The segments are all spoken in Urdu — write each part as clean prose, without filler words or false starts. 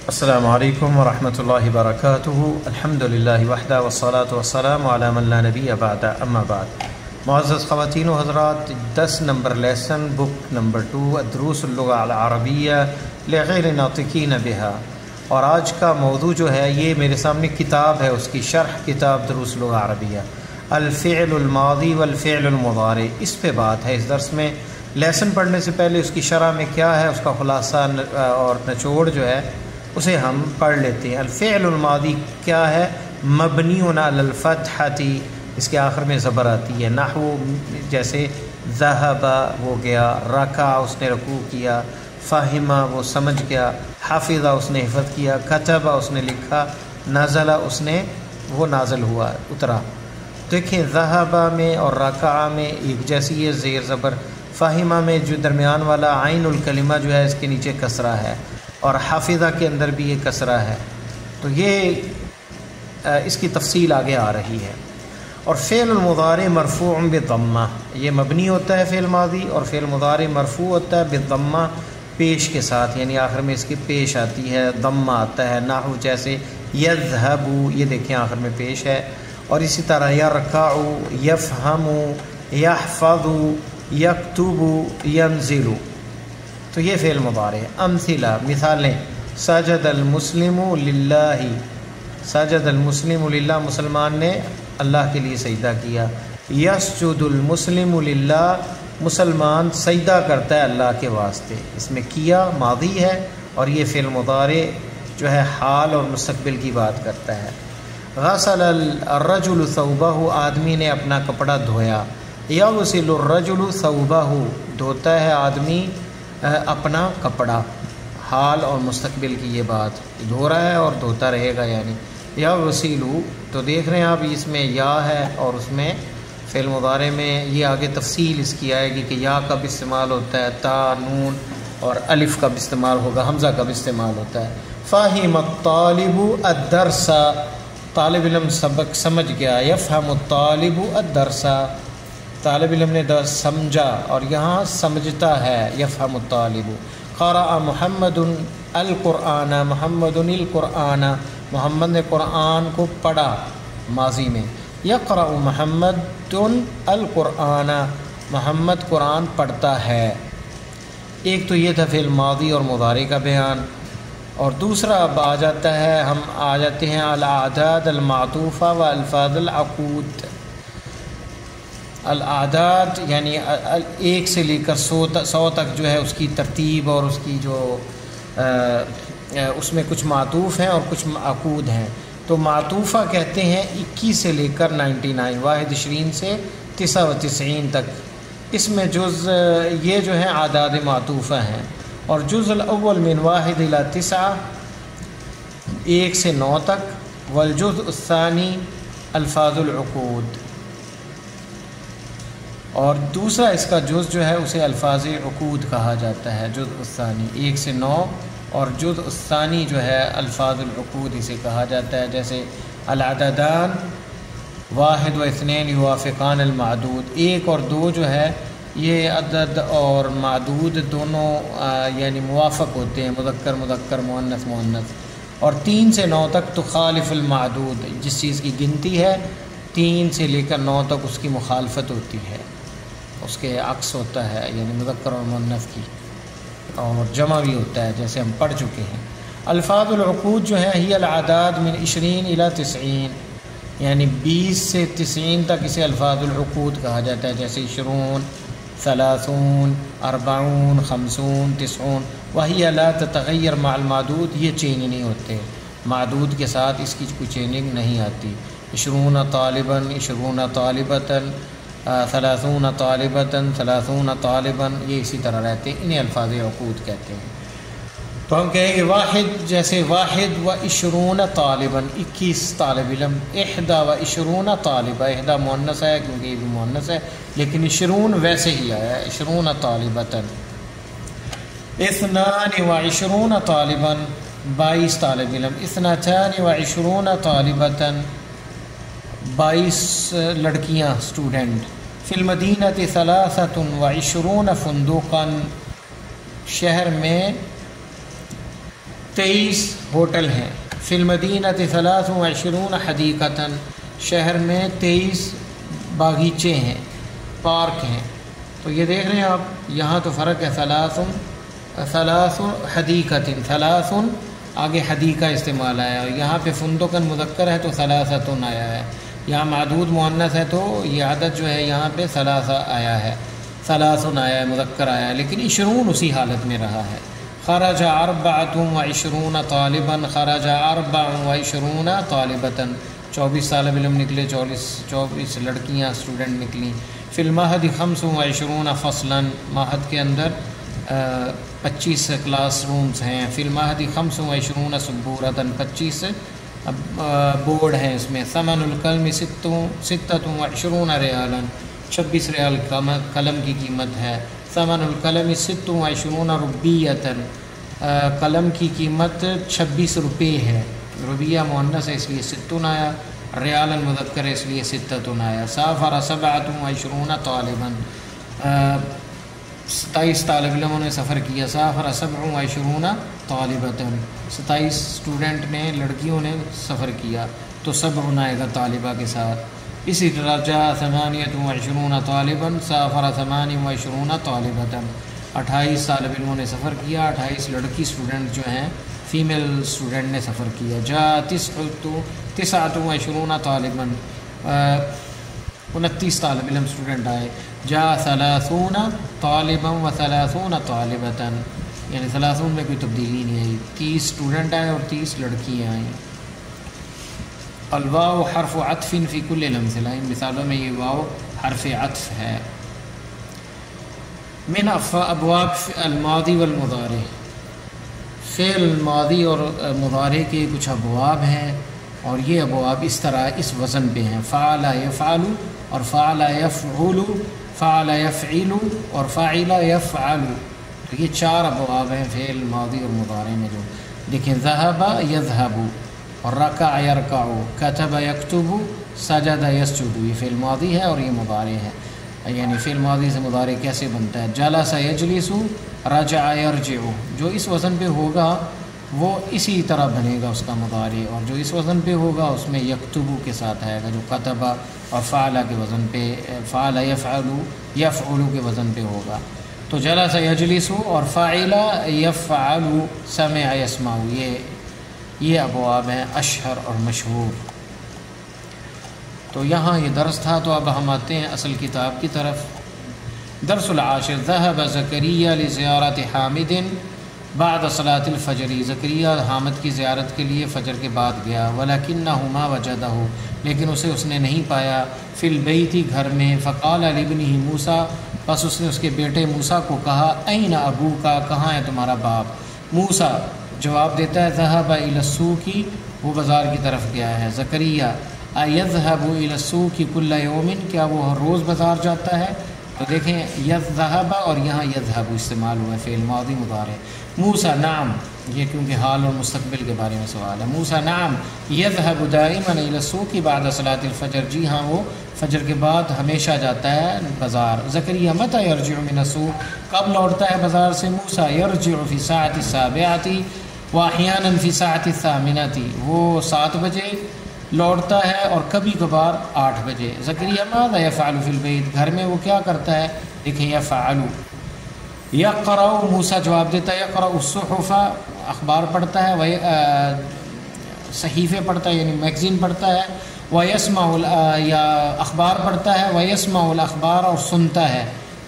السلام علیکم ورحمۃ اللہ وبرکاتہ۔ الحمد للہ وحدہ والصلاة والسلام علی من لا نبی بعد، اما بعد۔ معزز خواتین و حضرات، 10 نمبر لیسن، بک نمبر 2، دروس اللغة العربیہ لغیر ناطقین بہا، اور آج کا موضوع جو ہے یہ میرے سامنے کتاب ہے، اس کی شرح کتاب دروس اللغة العربیہ، الفعل الماضی والفعل المضارع، اس پہ بات ہے۔ اس درس میں لیسن پڑھنے سے پہلے اس کی شرح میں کیا ہے، اس کا خلاصہ اور نچوڑ جو ہے اسے ہم پڑھ لیتے ہیں۔ الفعل الماضی کیا ہے؟ مبنی علی الفتحۃ، اس کے آخر میں زبر آتی ہے، نحو جیسے ذہب وہ گیا، رکع اس نے رکوع کیا، فہم وہ سمجھ گیا، حفظ اس نے حفظ کیا، کتب اس نے لکھا، نزل اس نے وہ نازل ہوا اترا۔ دیکھیں ذہب میں اور رکع میں ایک جیسی ہے زیر زبر، فہمہ میں جو درمیان والا عین الکلمہ جو ہے اس کے نیچے کسرہ ہے، اور حافظہ کے اندر بھی یہ کسرہ ہے، تو یہ اس کی تفصیل آگے آ رہی ہے۔ اور فعل المضارع مرفوع بالضمہ، یہ مبنی ہوتا ہے فعل ماضی، اور فعل مضارع مرفوع ہوتا ہے بالضمہ، پیش کے ساتھ، یعنی آخر میں اس کی پیش آتی ہے، ضمہ آتا ہے، نحو جیسے یذهب، یہ دیکھیں آخر میں پیش ہے، اور اسی طرح یرکع، یفہم، یحفظ، یکتب، ینزل، تو یہ فعل مضارع ہے۔ امثلہ مثالیں، سجد المسلم للہ، سجد المسلم للہ، مسلمان نے اللہ کے لیے سجدہ کیا۔ یسجد المسلم للہ، مسلمان سجدہ کرتا ہے اللہ کے واسطے، اس میں کیا ماضی ہے، اور یہ فعل مضارع جو ہے حال اور مستقبل کی بات کرتا ہے۔ غسل الرجل ثوبہ، آدمی نے اپنا کپڑا دھویا۔ یغسل الرجل ثوبہ، دھوتا ہے آدمی اپنا کپڑا، حال اور مستقبل کی یہ بات، دھو رہا ہے اور دھوتا رہے گا، یعنی یا وسیلو، تو دیکھ رہے ہیں آپ اس میں یا ہے، اور اس میں فعل مضارع میں یہ آگے تفصیل اس کی آئے گی کہ یا کب استعمال ہوتا ہے، تا، نون اور الف کب استعمال ہوگا، حمزہ کب استعمال ہوتا ہے۔ فاہم الطالب الدرس، طالب علم سبق سمجھ گیا۔ یفہم الطالب الدرس، طالب علم نے درس سمجھا، اور یہاں سمجھتا ہے، یفہم الطالب۔ قرأ محمد القرآن، محمد القرآن، محمد نے قرآن کو پڑھا ماضی میں۔ یقرأ محمد القرآن، محمد قرآن پڑھتا ہے۔ ایک تو یہ تھا فعل ماضی اور مضارع کا بیان، اور دوسرا اب آ جاتا ہے، ہم آ جاتے ہیں الاعداد المعطوفہ و الفاظ العقود۔ الاعداد یعنی 1 سے لے کر 100 تک جو ہے اس کی ترتیب، اور اس کی جو اس میں کچھ معطوف ہیں اور کچھ عقود ہیں۔ تو معطوفہ کہتے ہیں 21 سے لے کر 99، 21 سے 99 تک، اس میں جز یہ جو ہیں اعداد معطوفہ ہیں، اور جز الاول من 1 الی 9، 1 سے 9 تک، والجزء الثانی الفاظ العقود، اور دوسرا اس کا جز جو ہے اسے الفاظ عقود کہا جاتا ہے، جزء الثانی 1 سے 9، اور جزء الثانی جو ہے الفاظ العقود اسے کہا جاتا ہے، جیسے العددان 1 و 2 یوافقان المعدود، 1 اور 2 جو ہے یہ عدد اور معدود دونوں یعنی موافق ہوتے ہیں، مذکر مذکر، مؤنث مؤنث، اور 3 سے 9 تک تخالف المعدود، جس چیز کی گنتی ہے 3 سے لے کر 9 تک اس کی مخالفت ہوتی ہے، اس کے عکس ہوتا ہے، یعنی مذکر اور مؤنث کی، اور جمع بھی ہوتا ہے، جیسے ہم پڑھ چکے ہیں۔ الفاظ العقود جو ہیں ہی الاعداد من 20 الی 90، یعنی 20 سے 90 تک اسے الفاظ العقود کہا جاتا ہے، جیسے 20، 30، 40، 50، 90، وہی لا تتغیر مع المعدود، یہ چینج نہیں ہوتے، معدود کے ساتھ اس کی کوئی چینجنگ نہیں آتی۔ 20 طالباً، 20 طالبتاً، 30 طالبتاً، 30 طالباً، یہ اسی طرح رہتے ہیں، انہیں الفاظ عقود کہتے ہیں۔ تو ہم کہیں گے واحد، جیسے 21 طالباً، 21 طالب علم، 21 طالبہ، 21 مؤنث ہے کیونکہ یہ بھی مؤنث ہے، لیکن 20 ویسے ہی آیا ہے، 20 طالبتاً۔ 22 طالباً، 22 طالب علم، 22 طالبتاً، 22 لڑکیاں اسٹوڈنٹ۔ فی المدینہ 23 فندقاً، شہر میں 23 ہوٹل ہیں۔ فی المدینۃ 23 حدیقۃ، شہر میں 23 باغیچے ہیں، پارک ہیں۔ تو یہ دیکھ رہے ہیں آپ، یہاں تو فرق ہے، 3 حدیقۃ، 3 آگے حدیقہ استعمال آیا ہے، یہاں پہ فندقن مذکر ہے تو 3 آیا ہے، یہاں معدود مؤنث ہے تو یہ عدد جو ہے یہاں پہ 3 آیا ہے، 3 آیا ہے، مذکر آیا ہے، لیکن 20 اسی حالت میں رہا ہے۔ خرج 24 طالبا، خرج 24 طالبۃ، 24 طالب علم نکلے، 24 لڑکیاں اسٹوڈنٹ نکلیں۔ فی المہد 25 فصلا، مہد کے اندر 25 کلاس رومز ہیں۔ فی المہد 25 سبورۃ، 25 بورڈ ہیں اس میں۔ ثمن القلم 26 ریالا، 26 ریال قلم کی قیمت ہے۔ ثمن القلم 26 ربیۃ، قلم کی قیمت 26 روپے ہے، ربیہ مؤنث ہے اس لیے 60 آیا، ریالا مذکر ہے اس لیے 6 آیا۔ سافر 27 طالبا، 27 طالب علموں نے سفر کیا۔ سافر 27 طالبۃ، 27 اسٹوڈنٹ نے، لڑکیوں نے سفر کیا، تو 7 آئے گا طالبہ کے ساتھ۔ اسی طرح جاء 28 طالبا، سافر 28 طالبۃ، 28 طالب علموں نے سفر کیا، 28 لڑکی اسٹوڈنٹ جو ہیں، فیمیل اسٹوڈنٹ نے سفر کیا۔ جاء 29 طالبا، 29 طالب علم اسٹوڈنٹ آئے۔ جاء 30 طالبا و 30 طالبۃ، یعنی 30 میں کوئی تبدیلی نہیں آئی، 30 اسٹوڈنٹ آئے اور 30 لڑکیاں آئیں۔ الواو حرف عطف فی کل الامثلہ، ان مثالوں میں یہ واو حرف عطف ہے۔ من ابواب الماضی والمضارع، فعل ماضی اور مضارع کے کچھ ابواب ہیں، اور یہ ابواب اس طرح اس وزن پہ ہیں، فعل یفعل اور فعل یفعل، فعل یفعل اور فاعل یفعل، تو یہ 4 ابواب ہیں فعل ماضی اور مضارع میں۔ جو دیکھیں، ذهب یذهب اور رکع یرکع، کتب یکتب، سجد یسجد، یہ فعل ماضی ہے اور یہ مضارع ہے، یعنی فعل ماضی سے مضارع کیسے بنتا ہے۔ جلس یجلس، رجع یرجع، جو اس وزن پہ ہوگا وہ اسی طرح بنے گا اس کا مضارع، اور جو اس وزن پہ ہوگا اس میں یکتبو کے ساتھ آئے گا، جو کتبہ اور فعل کے وزن پہ، فعل یفعل یفعل کے وزن پہ ہوگا۔ تو جلس یجلس اور فاعل یفعل، سمع یسمع، یہ ابواب ہیں اشہر اور مشہور۔ تو یہاں یہ درس تھا، تو اب ہم آتے ہیں اصل کتاب کی طرف۔ درس العاشر، ذهب زکریا لزیارت حامد بعد صلاۃ الفجر، زکریا حامد کی زیارت کے لیے فجر کے بعد گیا، ولکنہ ما وجدہ، لیکن اس نے نہیں پایا، فی البیت، گھر میں، فقال لابنہ موسیٰ، بس اس نے اس کے بیٹے موسیٰ کو کہا، این ابوکا، کہاں ہے تمہارا باپ؟ موسیٰ جواب دیتا ہے، ذهب الی السوق، وہ بازار کی طرف گیا ہے۔ زکریا، ایذهب الی السوق کل یوم، کیا وہ ہر روز بازار جاتا ہے؟ تو دیکھیں، یذهب اور یہاں یذهب استعمال ہوا ہے، فعل ماضی مضارع۔ موسیٰ، نعم، یہ کیونکہ حال اور مستقبل کے بارے میں سوال ہے۔ موسیٰ، نعم یذهب دائما الی السوق بعد صلاۃ الفجر، جی ہاں وہ فجر کے بعد ہمیشہ جاتا ہے بازار۔ زکریا، متى یرجع من السوق، کب لوٹتا ہے بازار سے؟ موسیٰ، یرجع فی الساعة السابعة واحیانا فی الساعة الثامنة، وہ 7 بجے لوٹتا ہے اور کبھی کبھار 8 بجے۔ زکریا، ماذا یفعل فی البیت، گھر میں وہ کیا کرتا ہے؟ دیکھیں، یفعل۔ یقرأ، موسیٰ جواب دیتا ہے، یقرأ الصحف، اخبار پڑھتا ہے، صحیفے پڑھتا ہے یعنی میگزین پڑھتا ہے، وَيَسْمَعُ، یا اخبار پڑھتا ہے، وَيَسْمَعُ الْأَخْبَارَ، اور سنتا ہے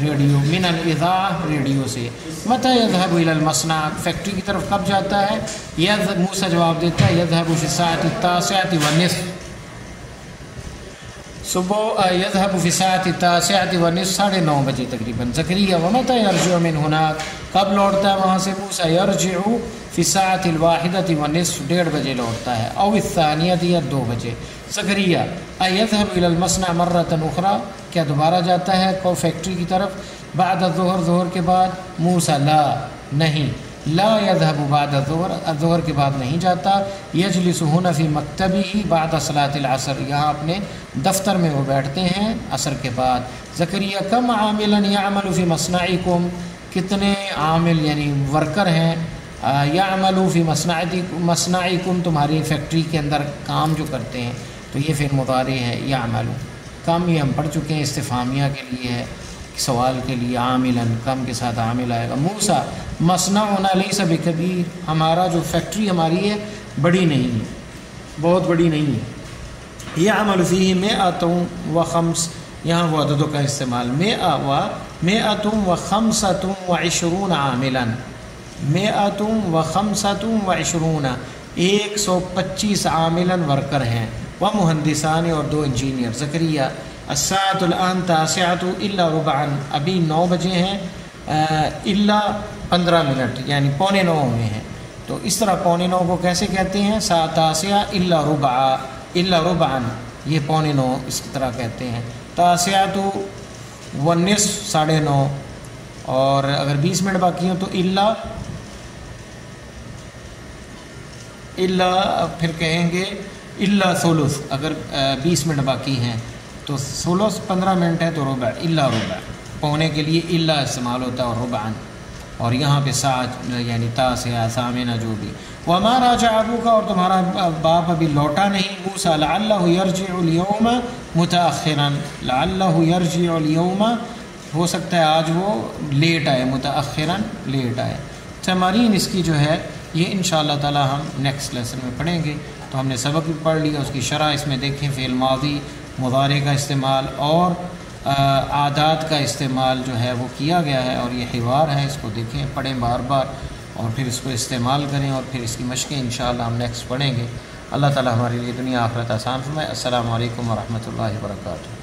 ریڈیو، من الاذاعہ، ریڈیو سے۔ متى يذهب الى المصنع، فیکٹری کی طرف کب جاتا ہے؟ موسیٰ جواب دیتا ہے، يذهب في الساعة 9:10، صبح يذهب في الساعة 9:10، 9:30 بجے تقریباً۔ زکریا، ومتى يرجع من هناك، کب لوٹتا ہے وہاں سے؟ موسیٰ، يرجع في الساعة 1:10، 1:30 بجے لوٹتا ہے، او الثانية، یا 2 بجے۔ زکریا، يذهب الى المصنع مرة أخرى، کیا دوبارہ جاتا ہے کو فیکٹری کی طرف؟ بعد الظہر، ظہر کے بعد؟ موسیٰ، لا، نہیں، لا يذهب بعد الظہر، الظہر کے بعد نہیں جاتا۔ یجلس هنا في مکتبه بعد صلاۃ العصر، یہاں اپنے دفتر میں وہ بیٹھتے ہیں عصر کے بعد۔ زکریا، کم عاملا يعمل في مصنعكم، کتنے عامل یعنی ورکر ہیں یعملوا فی مصنعکم تمہاری فیکٹری کے اندر کام جو کرتے ہیں، تو یہ فعل مضارع ہے یعملوا. کم یہ ہم پڑھ چکے ہیں، استفہامیہ کے لیے ہے، سوال کے لیے. عاملاً کم کے ساتھ عامل آئے گا. موسیٰ مصنعنا لیس بکبیر، ہمارا جو فیکٹری ہماری ہے بڑی نہیں ہے، بہت بڑی نہیں ہے. یعمل فیہ مئۃ و خمس، یہاں وہ عددوں کا استعمال، مئۃ و خمسۃ و عشرون عاملاً، مئۃ و خمسۃ و عشرون 125 عاملاً ورکر ہیں. و مہندسان اور 2 انجینئر. زکریہ الساعۃ الآن تاسعۃ الا ربعا، ابھی 9 بجے ہیں الا 15 منٹ، یعنی 8:45 ہوئے ہیں. تو اس طرح 8:45 کو کیسے کہتے ہیں؟ ساعۃ تاسعہ الا ربعا، الا ربعا یہ 8:45 اس کی طرح کہتے ہیں. تاسعۃ والنصف 9:30، اور اگر 20 منٹ باقی ہوں تو الا پھر کہیں گے الا ثلث. اگر 20 منٹ باقی ہیں تو ثلث 15 منٹ ہے تو ربع، الا ربع پونے کے لیے الا استعمال ہوتا ہے، اور ربعاً. اور یہاں پہ ساعت یعنی تاسعہ ثامنہ جو بھی. وما راجع ابوک، اور تمہارا باپ ابھی لوٹا نہیں. موسیٰ لعلہ یرجع اليوم متأخرا، لعلہ یرجع اليوم، ہو سکتا ہے آج وہ لیٹ آئے، متأخرا لیٹ آئے. تمارین اس کی جو ہے یہ انشاءاللہ تعالی ہم نیکسٹ لیسن میں پڑھیں گے. تو ہم نے سبق بھی پڑھ لیا، اس کی شرح اس میں دیکھیں، فعل ماضی مضارع کا استعمال اور عادات کا استعمال جو ہے وہ کیا گیا ہے، اور یہ حوار ہے. اس کو دیکھیں، پڑھیں بار بار، اور پھر اس کو استعمال کریں، اور پھر اس کی مشقیں انشاءاللہ ہم نیکسٹ پڑھیں گے. اللہ تعالی ہمارے لیے دنیا آخرت آسان فرمائے. السلام علیکم ورحمۃ اللہ وبرکاتہ.